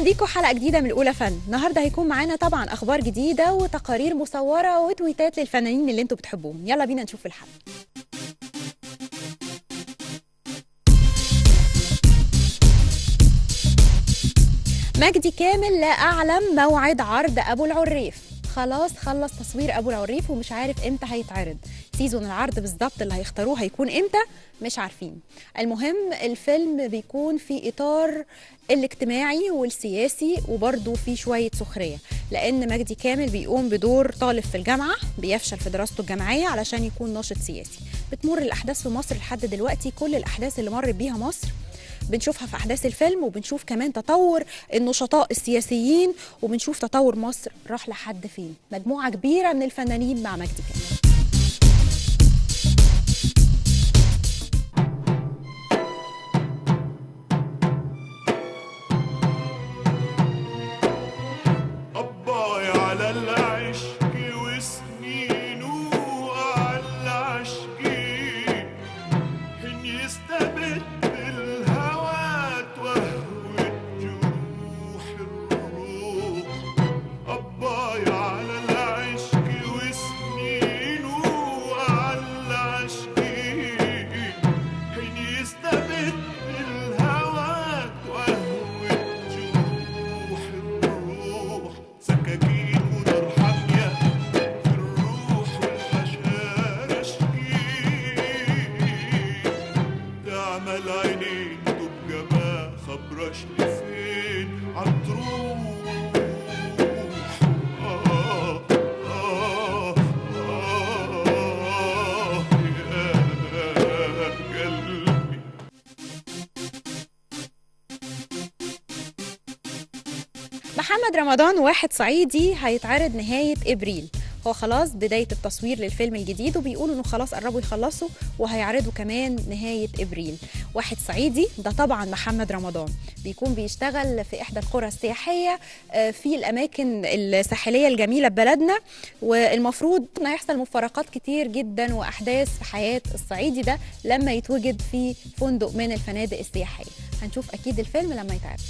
اهلا بيكم حلقه جديده من الاولى فن. النهارده هيكون معانا طبعا اخبار جديده وتقارير مصوره وتويتات للفنانين اللي انتوا بتحبوهم. يلا بينا نشوف الحلقه. مجدي كامل لا اعلم موعد عرض ابو العريف. خلاص خلص تصوير ابو العريف ومش عارف امتى هيتعرض. سيزون العرض بالظبط اللي هيختاروه هيكون امتى مش عارفين. المهم الفيلم بيكون في اطار الاجتماعي والسياسي وبرضه في شويه سخريه، لان مجدي كامل بيقوم بدور طالب في الجامعه بيفشل في دراسته الجامعيه علشان يكون ناشط سياسي. بتمر الاحداث في مصر لحد دلوقتي، كل الاحداث اللي مرت بيها مصر بنشوفها في أحداث الفيلم، وبنشوف كمان تطور النشطاء السياسيين، وبنشوف تطور مصر راح لحد فين. مجموعة كبيرة من الفنانين مع مجدي كامل. محمد رمضان واحد صعيدي هيتعرض نهاية إبريل. هو خلاص بداية التصوير للفيلم الجديد، وبيقولوا انه خلاص قربوا يخلصوا وهيعرضوا كمان نهاية إبريل. واحد صعيدي ده طبعا محمد رمضان بيكون بيشتغل في إحدى القرى السياحية في الأماكن الساحلية الجميلة ببلدنا، والمفروض انه يحصل مفارقات كتير جدا وأحداث في حياة الصعيدي ده لما يتوجد في فندق من الفنادق السياحية. هنشوف أكيد الفيلم لما يتعرض.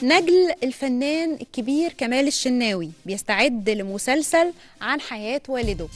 نجل الفنان الكبير كمال الشناوي بيستعد لمسلسل عن حياة والده.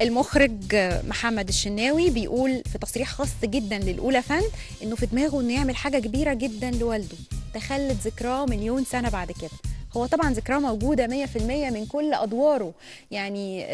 المخرج محمد الشناوي بيقول في تصريح خاص جدا للأولى فن انه في دماغه انه يعمل حاجة كبيرة جدا لوالده تخلد ذكراه مليون سنة بعد كده. هو طبعا ذكراه موجودة 100% من كل أدواره، يعني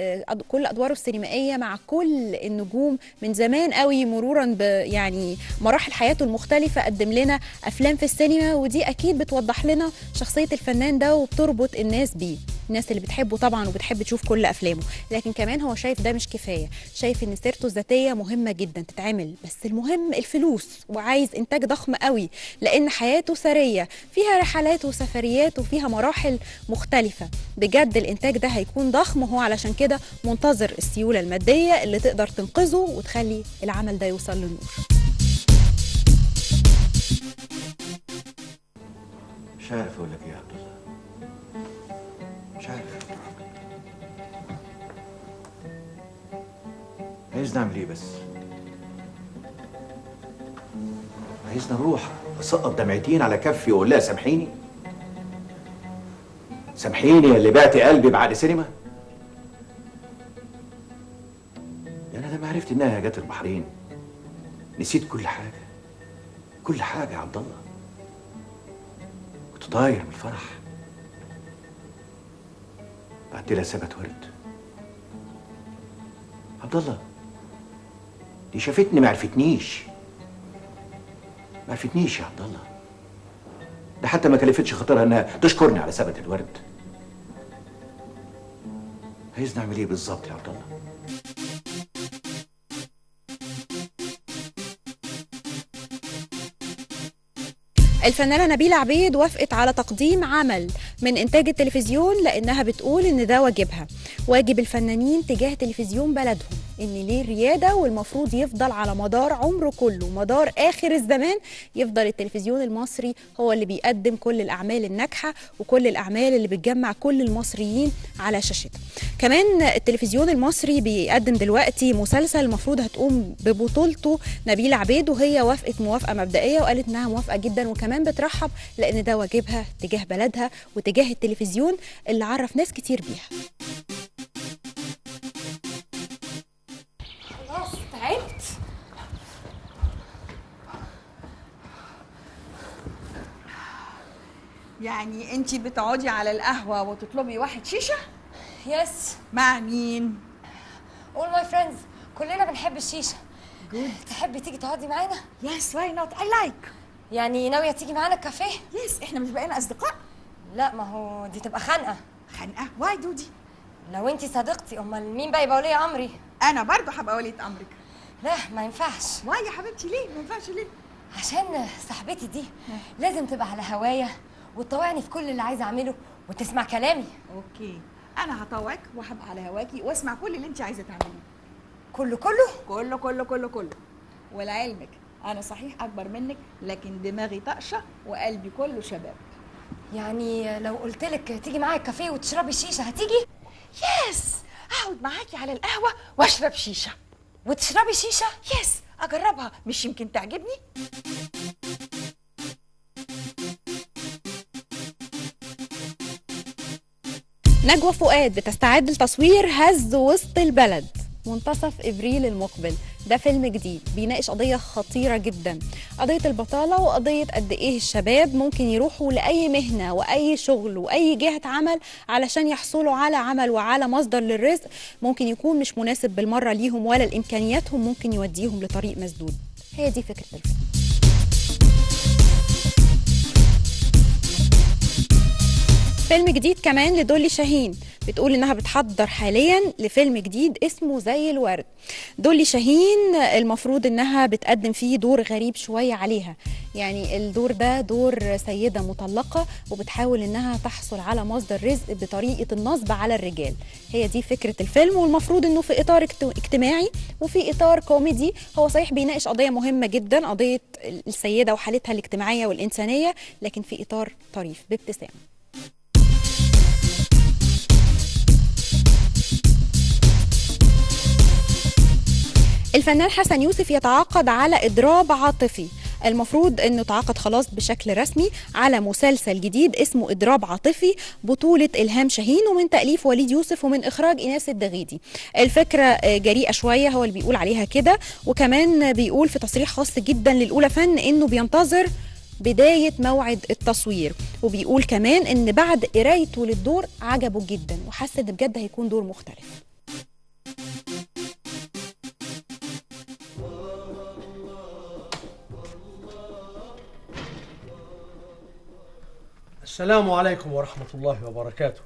كل أدواره السينمائية مع كل النجوم من زمان قوي، مرورا يعني مراحل حياته المختلفة. قدم لنا أفلام في السينما، ودي أكيد بتوضح لنا شخصية الفنان ده وبتربط الناس بيه، الناس اللي بتحبه طبعا وبتحب تشوف كل أفلامه. لكن كمان هو شايف ده مش كفاية، شايف إن سيرته الذاتية مهمة جدا تتعمل، بس المهم الفلوس، وعايز إنتاج ضخم قوي لأن حياته ثرية فيها رحلات وسفريات وفيها مراحل مختلفة. بجد الإنتاج ده هيكون ضخم، وهو علشان كده منتظر السيولة المادية اللي تقدر تنقذه وتخلي العمل ده يوصل للنور. مش عارف أقول لك إيه يا عبد الله، مش عارف. عايزني أعمل إيه بس؟ عايزني أروح أسقط دمعتين على كفي وأقول لها سامحيني؟ سامحيني يا اللي بعتي قلبي بعد سينما؟ يعني انا لما عرفت انها جت البحرين نسيت كل حاجه، كل حاجه يا عبد الله، كنت طاير من الفرح. بعت لها سبت ورد. عبد الله دي شافتني ما عرفتنيش يا عبد الله، ده حتى ما كلفتش خاطرها انها تشكرني على سبت الورد. عايزني اعمل ايه بالظبط يا عبد الله؟ الفنانة نبيلة عبيد وافقت على تقديم عمل من إنتاج التلفزيون لأنها بتقول إن ده واجبها، واجب الفنانين تجاه تلفزيون بلدهم، إن ليه الريادة والمفروض يفضل على مدار عمره كله، مدار آخر الزمان يفضل التلفزيون المصري هو اللي بيقدم كل الأعمال الناجحة وكل الأعمال اللي بتجمع كل المصريين على شاشتها. كمان التلفزيون المصري بيقدم دلوقتي مسلسل المفروض هتقوم ببطولته نبيلة عبيد، وهي وافقت موافقة مبدئية وقالت انها موافقة جدا، وكمان بترحب لان ده واجبها تجاه بلدها وتجاه التلفزيون اللي عرف ناس كتير بيها. خلاص تعبت. يعني انتي بتقعدي على القهوة وتطلبي واحد شيشة؟ يس. مع مين؟ all my friends كلنا بنحب الشيشة. جود. تحبي تيجي تقعدي معانا؟ يس واي نوت اي لايك. يعني ناوية تيجي معانا الكافيه؟ يس احنا مش بقينا اصدقاء؟ لا ما هو دي تبقى خنقة. خنقة؟ واي دودي؟ لو انتي صديقتي امال مين بقى يبقى ولي امري؟ انا برضه هبقى ولية امرك. لا ما ينفعش. واي يا حبيبتي ليه؟ ما ينفعش ليه؟ عشان صاحبتي دي لازم تبقى على هوايا وتطوعني في كل اللي عايزه اعمله وتسمع كلامي. اوكي انا هطوعك وهبقى على هواكي واسمع كل اللي انت عايزه تعمليه. كله كله كله كله كله كله. ولعلمك انا صحيح اكبر منك لكن دماغي طقشه وقلبي كله شباب. يعني لو قلتلك تيجي معايا الكافيه وتشربي الشيشه هتيجي؟ يس اقعد معاكي على القهوه واشرب شيشه. وتشربي شيشه؟ يس اجربها مش يمكن تعجبني. نجوى فؤاد بتستعد لتصوير هز وسط البلد منتصف ابريل المقبل. ده فيلم جديد بيناقش قضيه خطيره جدا، قضيه البطاله وقضيه قد ايه الشباب ممكن يروحوا لاي مهنه واي شغل واي جهه عمل علشان يحصلوا على عمل وعلى مصدر للرزق ممكن يكون مش مناسب بالمره ليهم ولا الامكانياتهم ممكن يوديهم لطريق مسدود. هي دي فكره الفيلم. فيلم جديد كمان لدولي شاهين، بتقول انها بتحضر حاليا لفيلم جديد اسمه زي الورد. دولي شاهين المفروض انها بتقدم فيه دور غريب شوية عليها، يعني الدور ده دور سيدة مطلقة وبتحاول انها تحصل على مصدر رزق بطريقة النصب على الرجال. هي دي فكرة الفيلم، والمفروض انه في اطار اجتماعي وفي اطار كوميدي. هو صحيح بيناقش قضية مهمة جدا، قضية السيدة وحالتها الاجتماعية والإنسانية، لكن في اطار طريف بابتسامة. الفنان حسن يوسف يتعاقد على إضراب عاطفي. المفروض انه تعاقد خلاص بشكل رسمي على مسلسل جديد اسمه إضراب عاطفي، بطولة إلهام شاهين ومن تأليف وليد يوسف ومن إخراج إيناس الدغيدي. الفكرة جريئة شوية، هو اللي بيقول عليها كده، وكمان بيقول في تصريح خاص جدا للأولى فن انه بينتظر بداية موعد التصوير، وبيقول كمان ان بعد قرايته للدور عجبه جدا وحس ان بجد هيكون دور مختلف. السلام عليكم ورحمة الله وبركاته.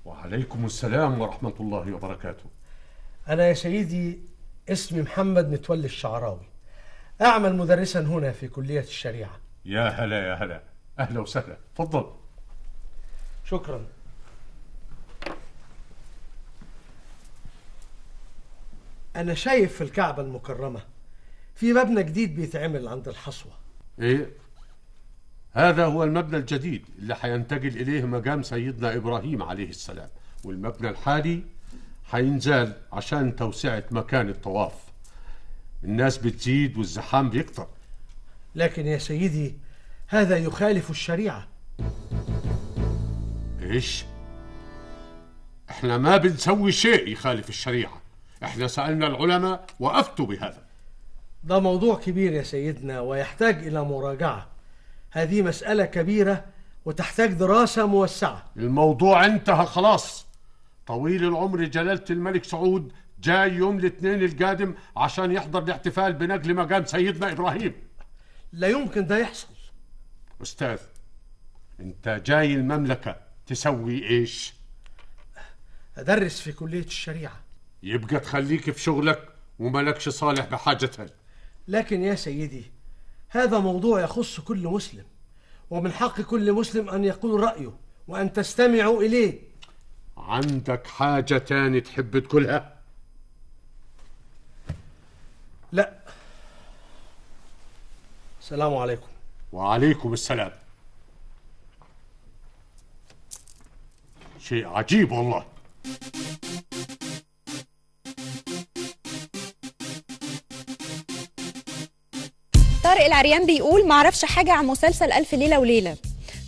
وعليكم السلام ورحمة الله وبركاته. أنا يا سيدي اسمي محمد متولي الشعراوي، أعمل مدرسا هنا في كلية الشريعة. يا هلا يا هلا، أهلا وسهلا، تفضل. شكرا. أنا شايف في الكعبة المكرمة في مبنى جديد بيتعمل عند الحصوة. إيه؟ هذا هو المبنى الجديد اللي حينتقل إليه مقام سيدنا إبراهيم عليه السلام، والمبنى الحالي حينزال عشان توسعة مكان الطواف. الناس بتزيد والزحام بيكتر. لكن يا سيدي هذا يخالف الشريعة. إيش؟ إحنا ما بنسوي شيء يخالف الشريعة، إحنا سألنا العلماء وأفتوا بهذا. ده موضوع كبير يا سيدنا ويحتاج إلى مراجعة. هذه مسألة كبيرة وتحتاج دراسة موسعة. الموضوع انتهى خلاص. طويل العمر جلالة الملك سعود جاي يوم الاثنين القادم عشان يحضر الاحتفال بنقل مقام سيدنا إبراهيم. لا يمكن ده يحصل. أستاذ، انت جاي المملكة تسوي ايش؟ أدرس في كلية الشريعة. يبقى تخليك في شغلك وملكش صالح بحاجتها. لكن يا سيدي هذا موضوع يخص كل مسلم، ومن حق كل مسلم أن يقول رأيه وأن تستمعوا إليه. عندك حاجة تاني تحب تقولها؟ لا. السلام عليكم. وعليكم السلام. شيء عجيب والله. طارق العريان بيقول معرفش حاجة عن مسلسل ألف ليلة وليلة.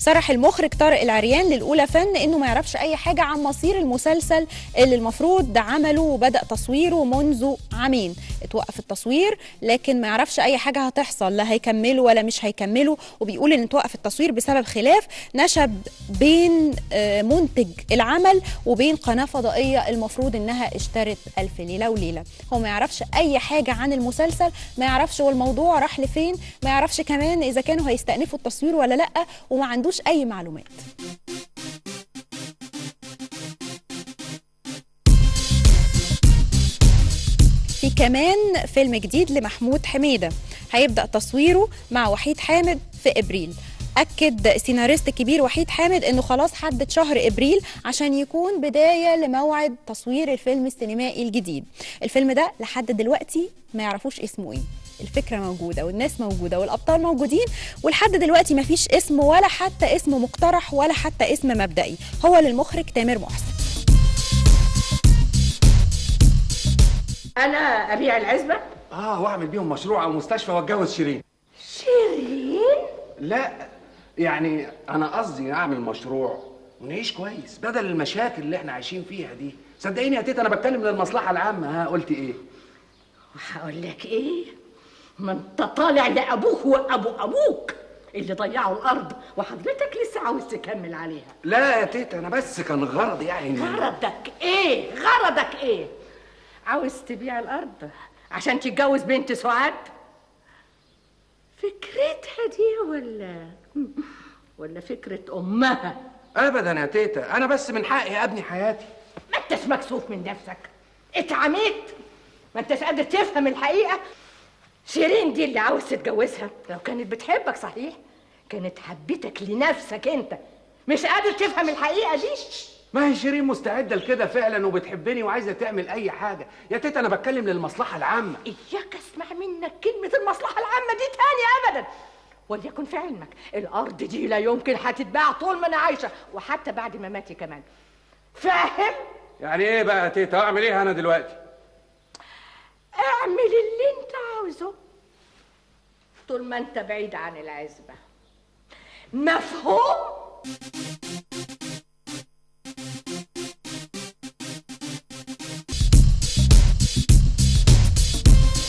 صرح المخرج طارق العريان للأولى فن إنه ما يعرفش أي حاجة عن مصير المسلسل اللي المفروض عمله وبدأ تصويره منذ عامين. اتوقف التصوير لكن ما يعرفش أي حاجة هتحصل، لا هيكمله ولا مش هيكمله، وبيقول إن اتوقف التصوير بسبب خلاف نشب بين منتج العمل وبين قناة فضائية المفروض إنها اشترت ألف ليلة وليلة. هو ما يعرفش أي حاجة عن المسلسل، ما يعرفش هو الموضوع راح لفين، ما يعرفش كمان إذا كانوا هيستأنفوا التصوير ولا لأ، وما عندوش أي معلومات. في كمان فيلم جديد لمحمود حميدة هيبدأ تصويره مع وحيد حامد في إبريل. أكد سيناريست كبير وحيد حامد إنه خلاص حدد شهر إبريل عشان يكون بداية لموعد تصوير الفيلم السينمائي الجديد. الفيلم ده لحد دلوقتي ما يعرفوش اسمه إيه. الفكرة موجودة والناس موجودة والأبطال موجودين، ولحد دلوقتي ما فيش اسم ولا حتى اسم مقترح ولا حتى اسم مبدئي. هو للمخرج تامر محسن. أنا أبيع العزبة؟ واعمل بيهم مشروع أو مستشفى واتجوز شيرين. شيرين؟ لا يعني أنا قصدي أعمل مشروع ونعيش كويس بدل المشاكل اللي إحنا عايشين فيها دي. صدقيني يا تيتا أنا بتكلم للمصلحة العامة. قلت إيه؟ وهقول لك إيه؟ ما أنت طالع لأبوك وأبو أبوك اللي ضيعوا الأرض وحضرتك لسه عاوز تكمل عليها. لا يا تيتا أنا بس كان غرضي يعني. غرضك إيه؟ غرضك إيه؟ عاوز تبيع الأرض عشان تتجوز بنت سعاد؟ فكرتها دي ولا فكرة أمها؟ أبدا يا تيتا أنا بس من حقي أبني حياتي. ما أنتش مكسوف من نفسك؟ اتعميت؟ ما أنتش قادر تفهم الحقيقة؟ شيرين دي اللي عاوز تتجوزها لو كانت بتحبك صحيح كانت حبتك لنفسك أنت. مش قادر تفهم الحقيقة دي؟ ما هي شيرين مستعدة لكده فعلا وبتحبني وعايزة تعمل أي حاجة. يا تيتا أنا بتكلم للمصلحة العامة. إياك أسمع منك كلمة المصلحة العامة دي تاني أبدا. وليكن في علمك الأرض دي لا يمكن هتتباع طول ما أنا عايشة وحتى بعد ما ماتي كمان. فاهم؟ يعني إيه بقى يا تيتا؟ أعمل إيه أنا دلوقتي؟ اعمل اللي أنت عاوزه طول ما أنت بعيد عن العزبة. مفهوم؟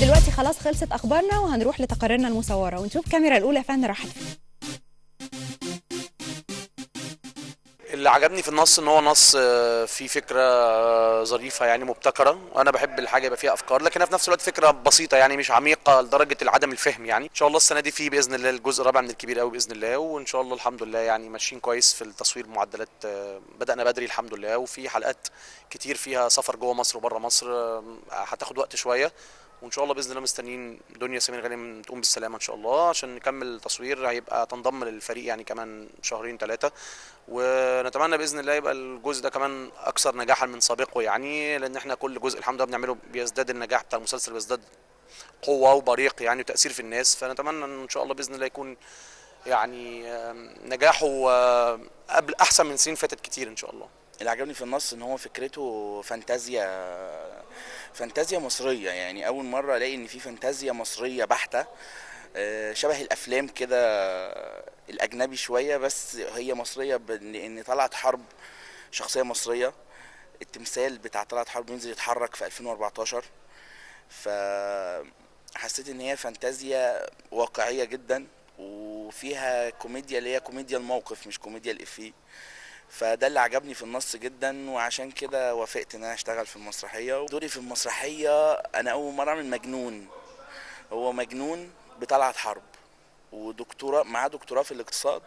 دلوقتي خلاص خلصت اخبارنا وهنروح لتقاريرنا المصوره ونشوف الكاميرا الاولى فين راحت فين. اللي عجبني في النص ان هو نص فيه فكره ظريفه يعني مبتكره، وانا بحب الحاجه يبقى فيها افكار لكنها في نفس الوقت فكره بسيطه يعني مش عميقه لدرجه عدم الفهم. يعني ان شاء الله السنه دي فيه باذن الله الجزء الرابع من الكبير قوي باذن الله، وان شاء الله الحمد لله يعني ماشيين كويس في التصوير. معدلات بدانا بدري الحمد لله، وفي حلقات كتير فيها سفر جوه مصر وبره مصر هتاخد وقت شويه، وان شاء الله باذن الله مستنيين دنيا سمير غانم تقوم بالسلامه ان شاء الله عشان نكمل التصوير. هيبقى تنضم للفريق يعني كمان شهرين 3، ونتمنى باذن الله يبقى الجزء ده كمان اكثر نجاحا من سابقه يعني، لان احنا كل جزء الحمد لله بنعمله بيزداد النجاح بتاع المسلسل، بيزداد قوه وبريق يعني وتاثير في الناس. فنتمنى ان شاء الله باذن الله يكون يعني نجاحه قبل احسن من سنين فاتت كتير ان شاء الله. اللي عجبني في النص ان هو فكرته فانتازيا مصريه، يعني اول مره الاقي ان في فانتازيا مصريه بحته شبه الافلام كده الاجنبي شويه، بس هي مصريه لان طلعت حرب شخصيه مصريه. التمثال بتاع طلعت حرب ينزل يتحرك في 2014، فحسيت ان هي فانتازيا واقعيه جدا وفيها كوميديا اللي هي كوميديا الموقف مش كوميديا الإفيه. فده اللي عجبني في النص جدا، وعشان كده وافقت ان انا اشتغل في المسرحيه. دوري في المسرحيه انا اول مره اعمل مجنون. هو مجنون بطلعت حرب ودكتوراه، معاه دكتوراه في الاقتصاد،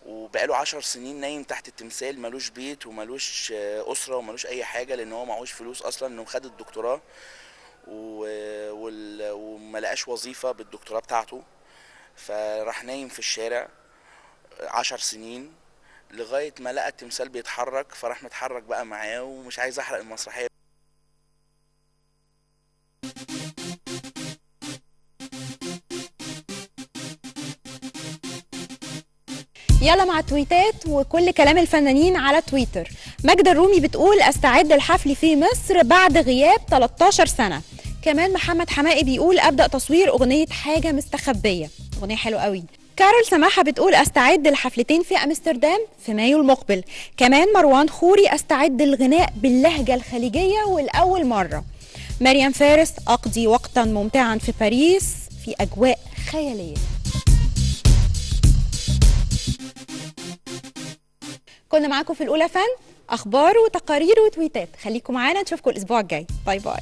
وبقاله 10 سنين نايم تحت التمثال، ملوش بيت وملوش اسره وملوش اي حاجه لان هو معهوش فلوس اصلا، انه خد الدكتوراه وما لقاش وظيفه بالدكتوراه بتاعته، فراح نايم في الشارع 10 سنين لغايه ما لقى التمثال بيتحرك، فراح متحرك بقى معاه. ومش عايز احرق المسرحيه. يلا مع التويتات وكل كلام الفنانين على تويتر. ماجدة الرومي بتقول استعد الحفل في مصر بعد غياب 13 سنة. كمان محمد حمائي بيقول ابدا تصوير اغنيه حاجه مستخبيه، اغنيه حلوه قوي. كارول سماحه بتقول استعد لحفلتين في امستردام في مايو المقبل. كمان مروان خوري استعد للغناء باللهجه الخليجيه والاول مره. مريم فارس اقضي وقتا ممتعا في باريس في اجواء خياليه. كنا معاكم في الاولى فن، اخبار وتقارير وتويتات. خليكم معانا، نشوفكم الاسبوع الجاي. باي باي.